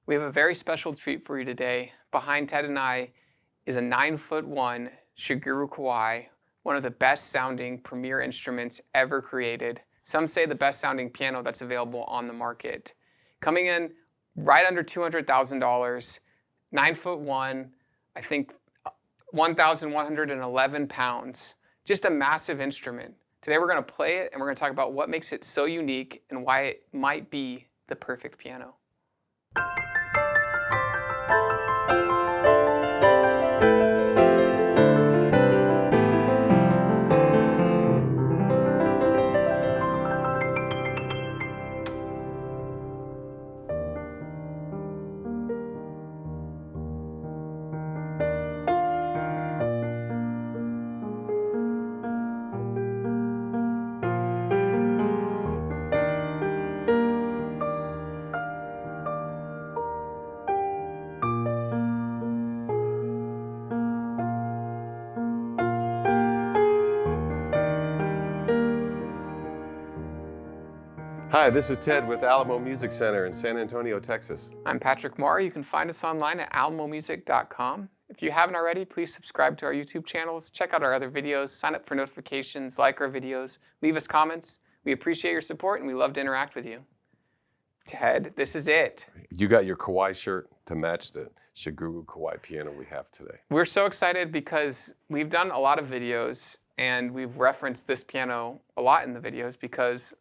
We have a very special treat for you today. Behind Ted and I is a 9'1" Shigeru Kawai, one of the best sounding premier instruments ever created. Some say the best sounding piano that's available on the market. Coming in right under $200,000, 9'1", I think 1,111 pounds. Just a massive instrument. Today we're going to play it and we're going to talk about what makes it so unique and why it might be the perfect piano. Hi, this is Ted with Alamo Music Center in San Antonio, Texas. I'm Patrick Moore. You can find us online at alamomusic.com. If you haven't already, please subscribe to our YouTube channels, check out our other videos, sign up for notifications, like our videos, leave us comments. We appreciate your support and we love to interact with you. Ted, this is it. You got your Kawai shirt to match the Shigeru Kawai piano we have today. We're so excited because we've done a lot of videos and we've referenced this piano a lot in the videos because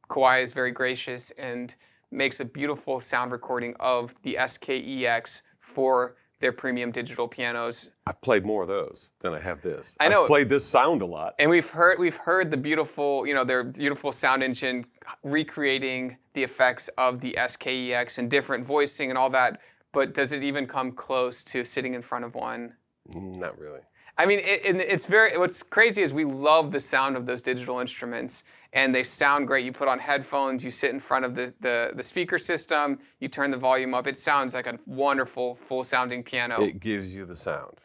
Kawai is very gracious and makes a beautiful sound recording of the SKEX for their premium digital pianos. I've played more of those than I have this. I know. I've played this sound a lot. And we've heard the beautiful, their beautiful sound engine recreating the effects of the SKEX and different voicing and all that. But does it even come close to sitting in front of one? Not really. I mean, what's crazy is we love the sound of those digital instruments and they sound great. You put on headphones, you sit in front of the speaker system, you turn the volume up. It sounds like a wonderful, full sounding piano. It gives you the sound.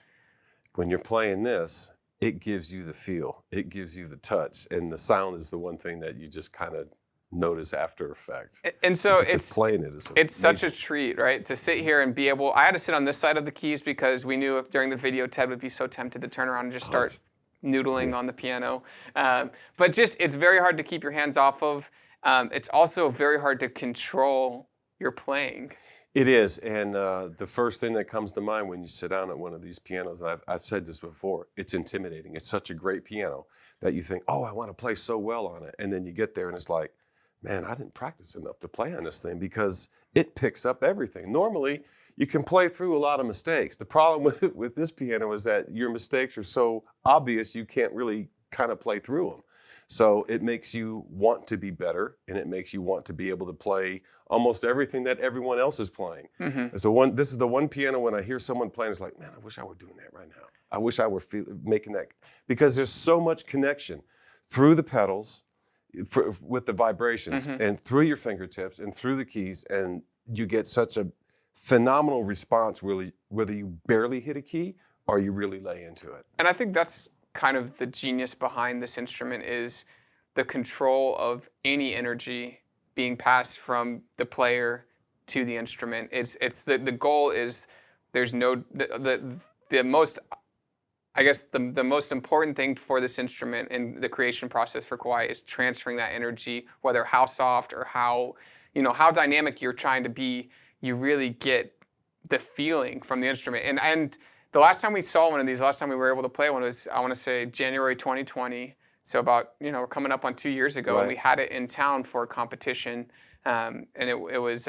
When you're playing this, it gives you the feel. It gives you the touch. And the sound is the one thing that you just kind of notice after effect. And so playing it is it's such a treat, right? To sit here and be able, I had to sit on this side of the keys because we knew during the video Ted would be so tempted to turn around and just start noodling on the piano. But just, it's very hard to keep your hands off of. It's also very hard to control your playing. It is, and the first thing that comes to mind when you sit down at one of these pianos, and I've said this before, it's intimidating. It's such a great piano that you think, oh, I want to play so well on it. And then you get there and it's like, man, I didn't practice enough to play on this thing because it picks up everything. Normally, you can play through a lot of mistakes. The problem with this piano is that your mistakes are so obvious you can't really kind of play through them. So it makes you want to be better, and it makes you want to be able to play almost everything that everyone else is playing. Mm-hmm. So this is the one piano when I hear someone playing, it's like, man, I wish I were doing that right now. I wish I were making that. Because there's so much connection through the pedals, with the vibrations, mm-hmm. and through your fingertips and through the keys, and you get such a phenomenal response really, whether you barely hit a key or you really lay into it. And I think that's kind of the genius behind this instrument is the control of any energy being passed from the player to the instrument. It's the goal is there's no the most, I guess the most important thing for this instrument in the creation process for Kawai is transferring that energy, whether how soft or how dynamic you're trying to be, you really get the feeling from the instrument. And the last time we saw one of these, last time we were able to play one was, I want to say January 2020. So about, we're coming up on 2 years ago, right. And we had it in town for a competition. And it was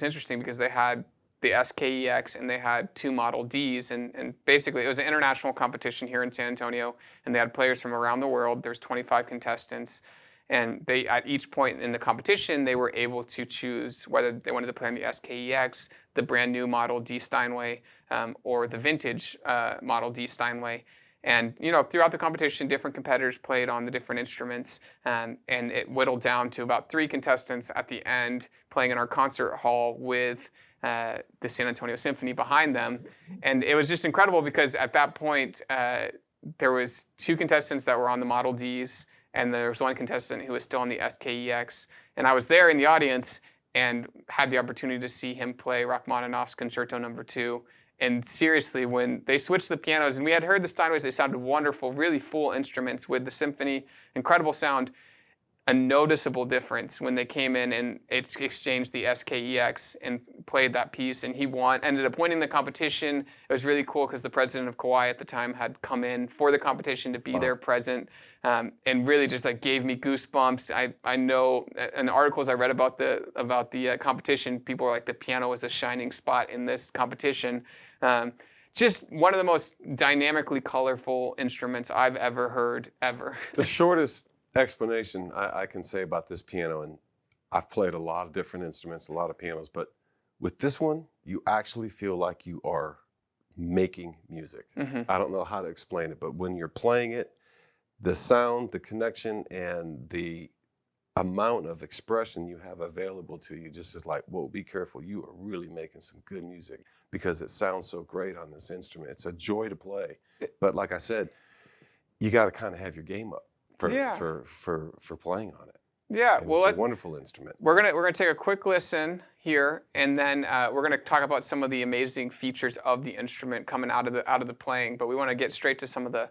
interesting because they had the SKEX and they had 2 Model Ds and basically it was an international competition here in San Antonio and they had players from around the world. There's 25 contestants and they at each point in the competition they were able to choose whether they wanted to play on the SKEX, the brand new Model D Steinway, or the vintage Model D Steinway. And throughout the competition, different competitors played on the different instruments, and it whittled down to about 3 contestants at the end playing in our concert hall with the San Antonio Symphony behind them. And it was just incredible because at that point, there was 2 contestants that were on the Model Ds, and there was 1 contestant who was still on the SKEX. And I was there in the audience, and had the opportunity to see him play Rachmaninoff's Concerto No. 2. And seriously, when they switched the pianos, and we had heard the Steinways, they sounded wonderful, really full instruments with the symphony, incredible sound. A noticeable difference when they came in and exchanged the SKEX and played that piece, and he ended up winning the competition. It was really cool because the president of Kawai at the time had come in for the competition to be there present, and really just like gave me goosebumps. I know in the articles I read about the competition, people were like, the piano was a shining spot in this competition. Just one of the most dynamically colorful instruments I've ever heard, ever. The shortest explanation I can say about this piano, and I've played a lot of different instruments, a lot of pianos, but with this one, you actually feel like you are making music. I don't know how to explain it, but when you're playing it, the sound, the connection, and the amount of expression you have available to you just is like, whoa, be careful. You are really making some good music because it sounds so great on this instrument. It's a joy to play. But like I said, you got to kind of have your game up for playing on it. Yeah, And well, it's a wonderful instrument. We're gonna take a quick listen here, and then we're gonna talk about some of the amazing features of the instrument coming out of the playing. But we want to get straight to some of the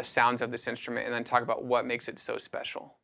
sounds of this instrument, and then talk about what makes it so special.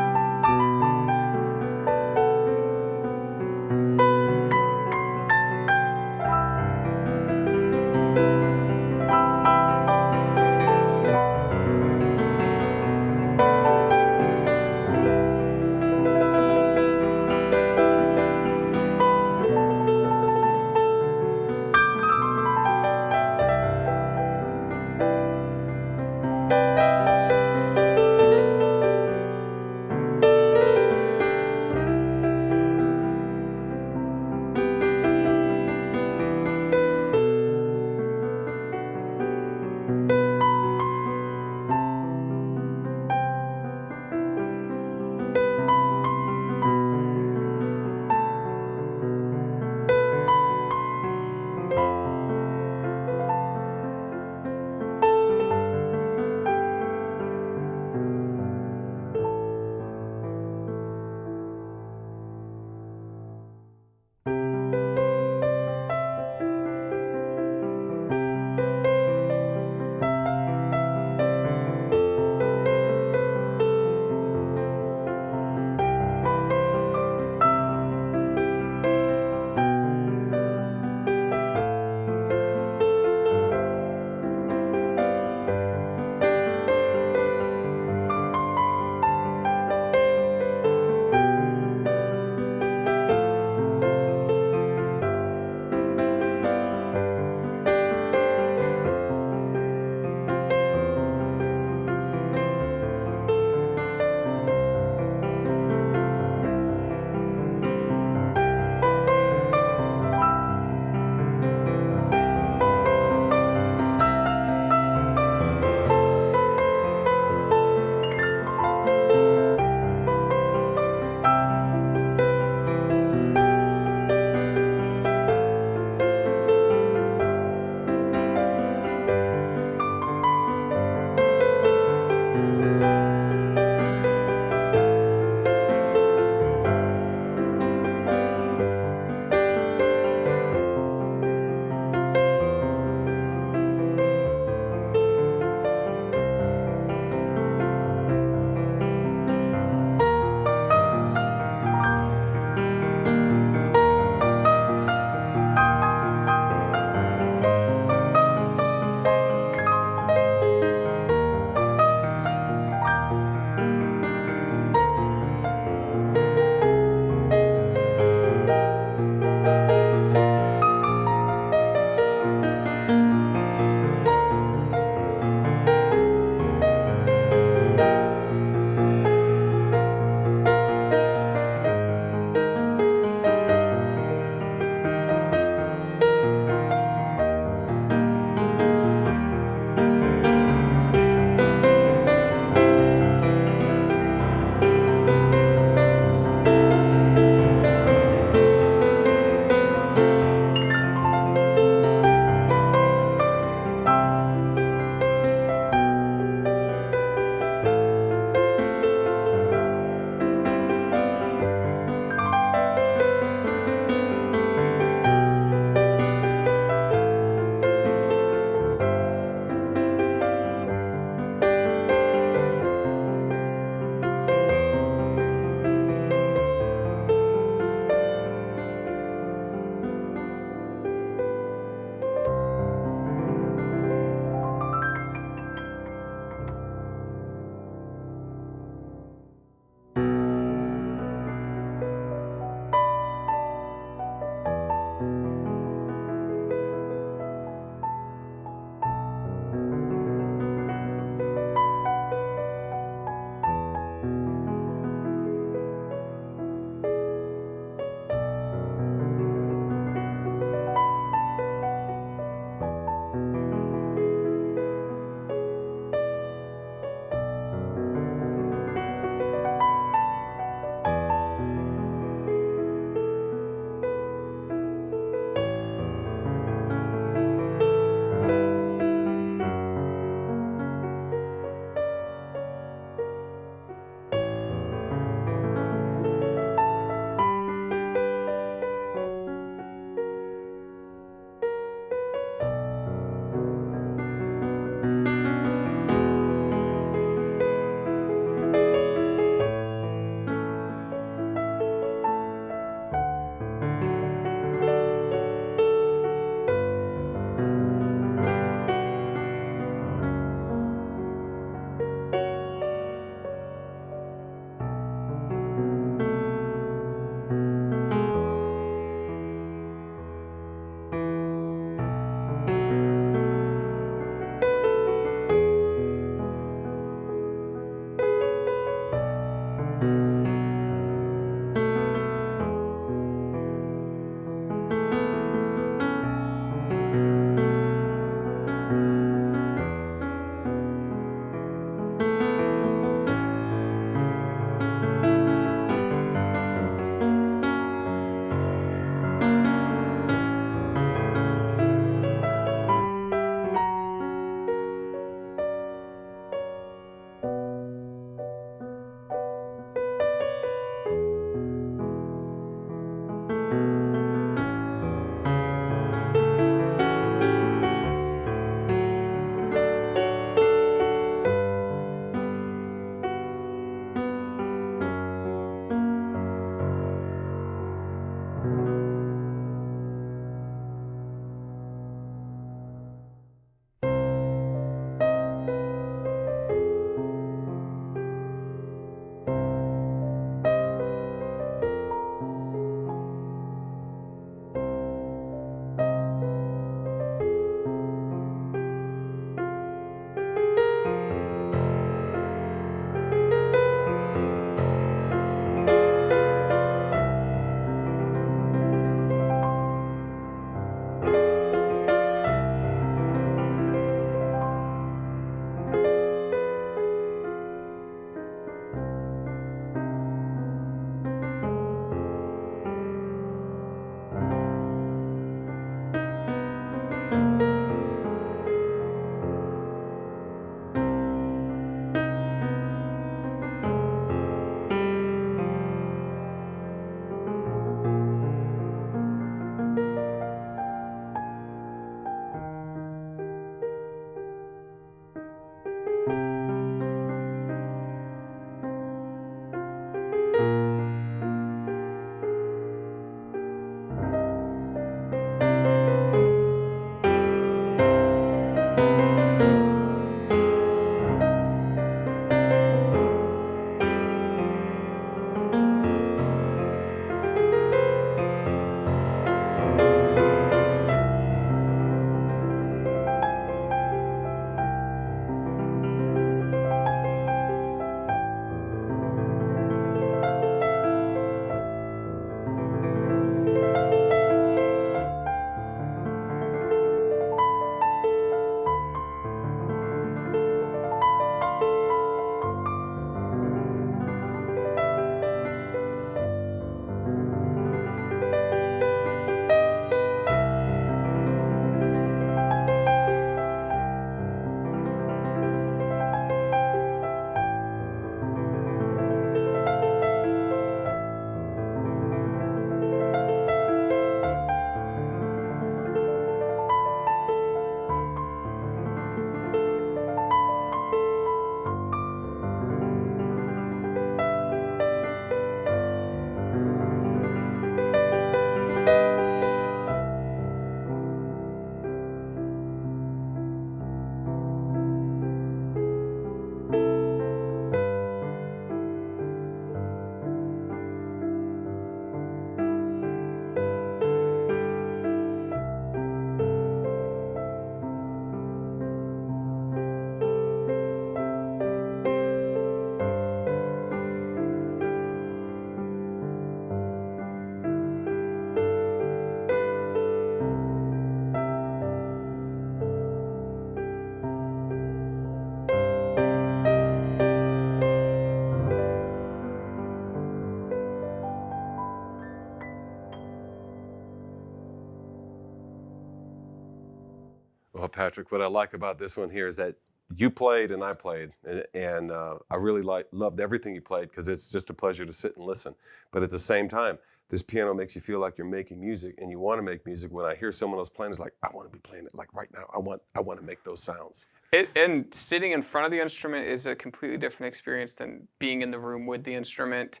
Patrick. What I like about this one here is that you played and I played, and I really loved everything you played because it's just a pleasure to sit and listen. But at the same time, this piano makes you feel like you're making music, and you want to make music. When I hear someone else playing, it's like I want to be playing it like right now. I want to make those sounds. And sitting in front of the instrument is a completely different experience than being in the room with the instrument.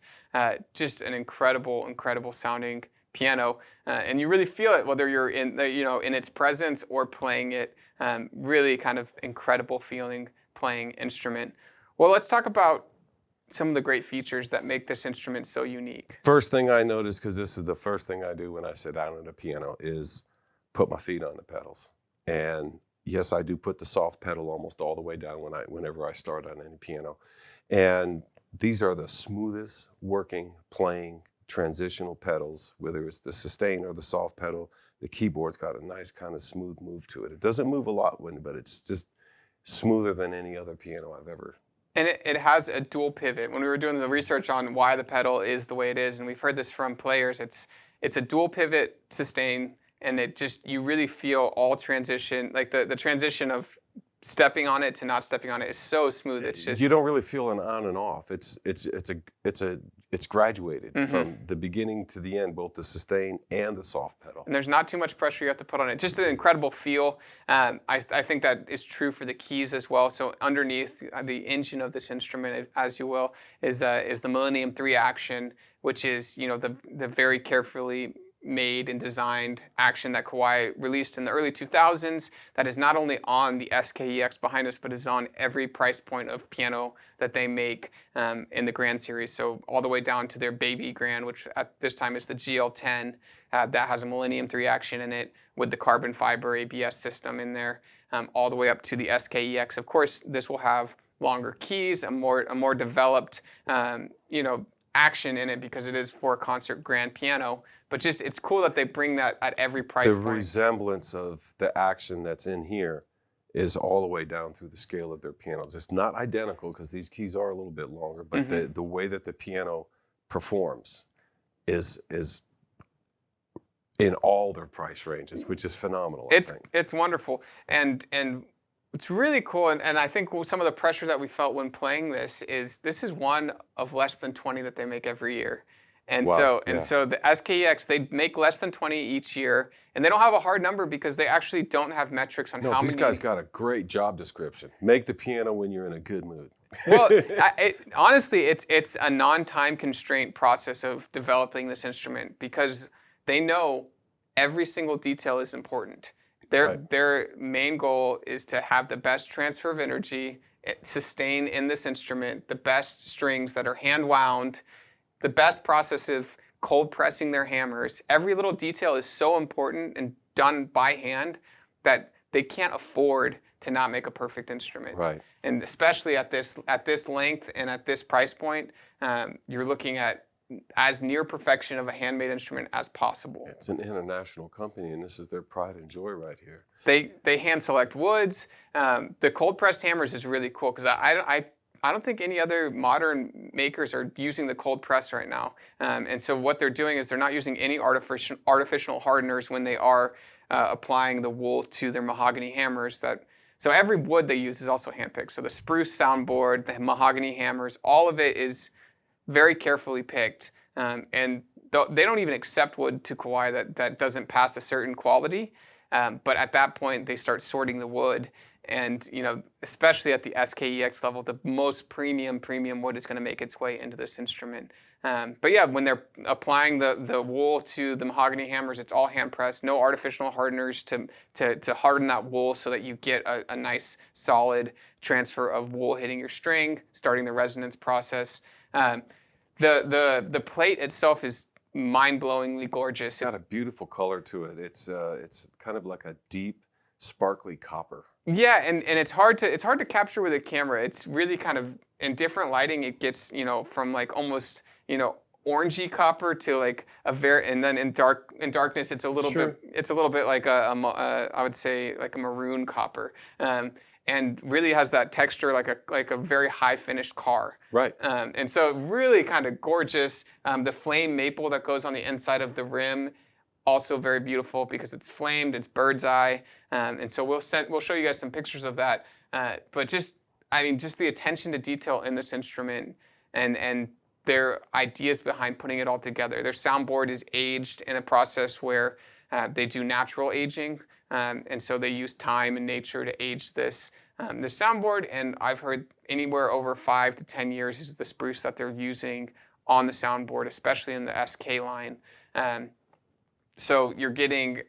Just an incredible, incredible sounding piano, and you really feel it whether you're in in its presence or playing it. Really kind of incredible feeling playing instrument. Well, let's talk about some of the great features that make this instrument so unique. First thing I notice, because this is the first thing I do when I sit down at a piano, is put my feet on the pedals. And yes, I do put the soft pedal almost all the way down whenever I start on any piano. And these are the smoothest working, playing, transitional pedals, whether it's the sustain or the soft pedal. The keyboard's got a nice kind of smooth move to it. It doesn't move a lot, but it's just smoother than any other piano I've ever. And it has a dual pivot. When we were doing the research on why the pedal is the way it is, and we've heard this from players, it's a dual pivot sustain, and you really feel all transition, like the transition of stepping on it to not stepping on it is so smooth. It's just you don't really feel an on and off. It's graduated from the beginning to the end, both the sustain and the soft pedal. And there's not too much pressure you have to put on it. Just an incredible feel. I think that is true for the keys as well. So underneath the engine of this instrument, as you will, is the Millennium 3 action, which is the very carefully made and designed action that Kawai released in the early 2000s that is not only on the SKEX behind us, but is on every price point of piano that they make in the Grand Series. So all the way down to their baby Grand, which at this time is the GL10, that has a Millennium 3 action in it with the carbon fiber ABS system in there, all the way up to the SKEX. Of course, this will have longer keys, a more developed action in it because it is for a concert grand piano. But just it's cool that they bring that at every price point. The resemblance of the action that's in here is all the way down through the scale of their pianos. It's not identical because these keys are a little bit longer, but the way that the piano performs is in all their price ranges, which is phenomenal. It's wonderful. And it's really cool, and I think some of the pressure that we felt when playing this is one of less than 20 that they make every year. And wow, so the SKEX, they make less than 20 each year, and they don't have a hard number because they actually don't have metrics on how many. These guys got a great job description. Make the piano when you're in a good mood. Well, honestly, it's a non-time constraint process of developing this instrument because they know every single detail is important. Their main goal is to have the best transfer of energy, sustain in this instrument, the best strings that are hand wound, the best process of cold pressing their hammers. Every little detail is so important and done by hand that they can't afford to not make a perfect instrument. Right. And especially at this length and at this price point, you're looking at as near perfection of a handmade instrument as possible. It's an international company, and this is their pride and joy right here. They hand select woods. The cold pressed hammers is really cool because I don't think any other modern makers are using the cold press right now. And so what they're doing is they're not using any artificial hardeners when they are applying the wool to their mahogany hammers. So every wood they use is also handpicked. So the spruce soundboard, the mahogany hammers, all of it is very carefully picked. And they don't even accept wood to Kawai that doesn't pass a certain quality. But at that point, they start sorting the wood. And especially at the SKEX level, the most premium wood is going to make its way into this instrument. But yeah, when they're applying the wool to the mahogany hammers, it's all hand pressed. No artificial hardeners to harden that wool so that you get a nice solid transfer of wool hitting your string, starting the resonance process. The plate itself is mind-blowingly gorgeous. It's got a beautiful color to it. It's kind of like a deep, sparkly copper. Yeah, and it's hard to capture with a camera. It's really kind of in different lighting. It gets from like almost orangey copper to like and then in darkness it's a little bit like I would say like a maroon copper. And really has that texture like a very high finished car. Right. And so really kind of gorgeous. The flame maple that goes on the inside of the rim also very beautiful because it's flamed, it's bird's eye, and so we'll show you guys some pictures of that. But just the attention to detail in this instrument and their ideas behind putting it all together. Their soundboard is aged in a process where they do natural aging, and so they use time and nature to age this soundboard. And I've heard anywhere over 5 to 10 years is the spruce that they're using on the soundboard, especially in the SK line. So you're getting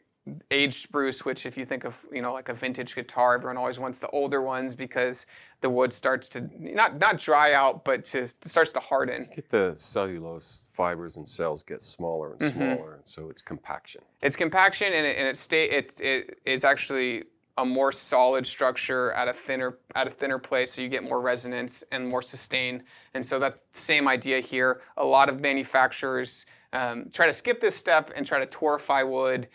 aged spruce, which if you think of, like a vintage guitar, everyone always wants the older ones because the wood starts to not dry out, but starts to harden. You get the cellulose fibers and cells get smaller and smaller, and so it's compaction. It's compaction, and it is actually a more solid structure at a thinner place, so you get more resonance and more sustain. And so that's the same idea here. A lot of manufacturers try to skip this step and try to torrefy wood,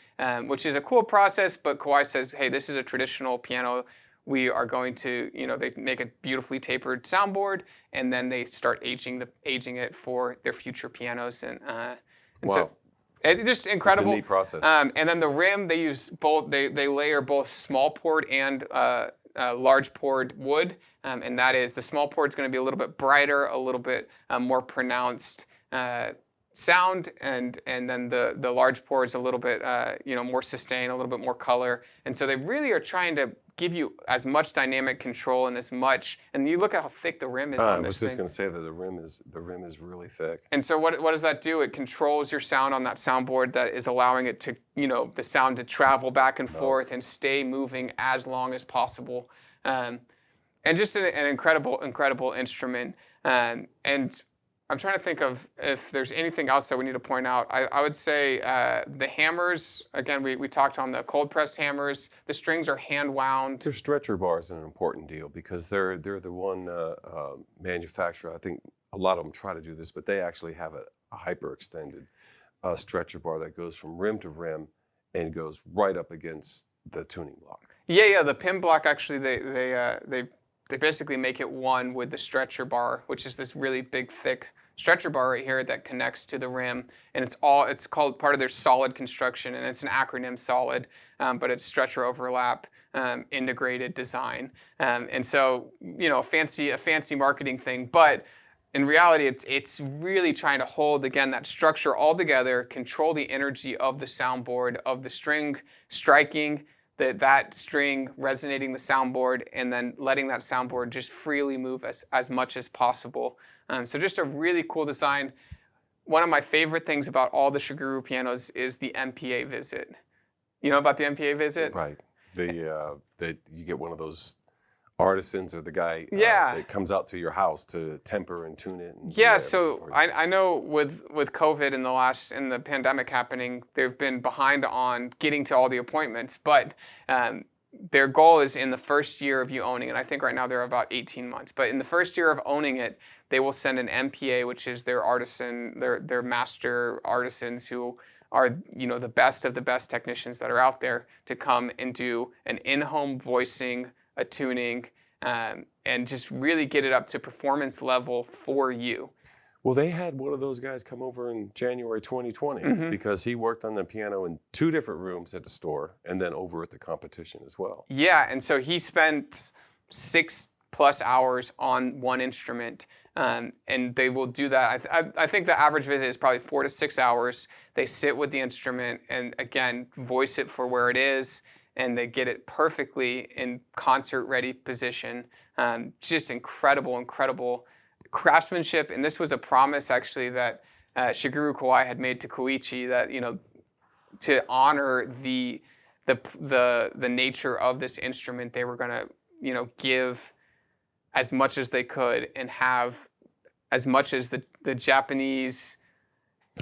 which is a cool process, but Kawai says, hey, this is a traditional piano. We are going to, they make a beautifully tapered soundboard, and then they start aging it for their future pianos. And wow. So it's just incredible. It's a neat process. And then the rim, they use both, they layer both small poured and large poured wood. And that is, the small poured is going to be a little bit brighter, a little bit more pronounced sound, and then the large pour is a little bit more sustained, a little bit more color. And so they really are trying to give you as much dynamic control and and you look at how thick the rim is on this I was just thing. going to say that the rim is really thick. And so what does that do? It controls your sound on that soundboard, that is allowing it to, the sound to travel back and forth and stay moving as long as possible. And just an incredible instrument. And I'm trying to think of if there's anything else that we need to point out. I would say the hammers, again, we talked on the cold pressed hammers. The strings are hand wound. Their stretcher bar is an important deal because they're the one manufacturer. I think a lot of them try to do this, but they actually have a hyper extended stretcher bar that goes from rim to rim and goes right up against the tuning block. Yeah. The pin block, actually, they basically make it one with the stretcher bar, which is this really big, thick stretcher bar right here that connects to the rim, and it's called part of their solid construction, and it's an acronym, solid, but it's stretcher overlap integrated design, and so a fancy marketing thing, but in reality it's really trying to hold, again, that structure all together, control the energy of the soundboard, of the string striking, that string resonating the soundboard, and then letting that soundboard just freely move as much as possible. So just a really cool design. One of my favorite things about all the Shigeru pianos is the MPA visit. You know about the MPA visit? Right. You get one of those artisans or the guy that comes out to your house to temper and tune it. And so I know with COVID and the pandemic happening, they've been behind on getting to all the appointments, but their goal is in the first year of you owning it. I think right now they're about 18 months, but in the first year of owning it, they will send an MPA, which is their artisan, their master artisans who are the best of the best technicians that are out there, to come and do an in-home voicing, a tuning, and just really get it up to performance level for you. Well, they had one of those guys come over in January 2020 because he worked on the piano in 2 different rooms at the store and then over at the competition as well. Yeah, and so he spent 6+ hours on one instrument, and they will do that. I think the average visit is probably 4 to 6 hours. They sit with the instrument and, again, voice it for where it is, and they get it perfectly in concert-ready position. Just incredible craftsmanship. And this was a promise, actually, that Shigeru Kawai had made to Koichi, that to honor the nature of this instrument, they were going to give as much as they could and have as much as the Japanese.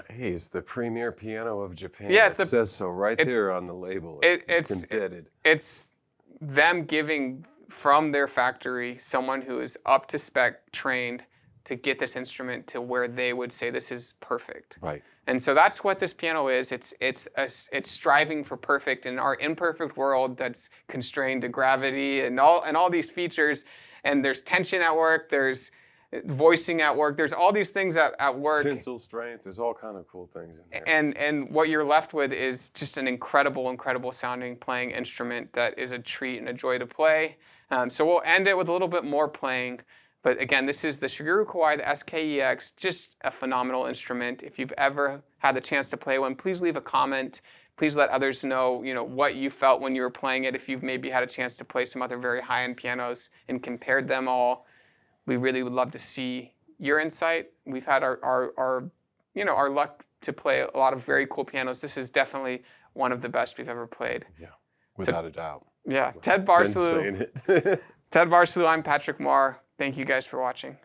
Hey, it's the premier piano of Japan. Yeah, it says so right there on the label. It's embedded. It's them giving from their factory someone who is up to spec, trained to get this instrument to where they would say this is perfect. Right. And so that's what this piano is. It's striving for perfect in our imperfect world that's constrained to gravity and all these features. And there's tension at work. There's voicing at work. There's all these things at work. Tensile strength. There's all kind of cool things in there. And what you're left with is just an incredible sounding playing instrument that is a treat and a joy to play. So we'll end it with a little bit more playing. But again, this is the Shigeru Kawai, the SKEX, just a phenomenal instrument. If you've ever had the chance to play one, please leave a comment. Please let others know, what you felt when you were playing it. If you've maybe had a chance to play some other very high-end pianos and compared them all, we really would love to see your insight. We've had our luck to play a lot of very cool pianos. This is definitely one of the best we've ever played. Yeah, without a doubt. Yeah, Ted Barsalew. I'm Patrick Marr. Thank you guys for watching.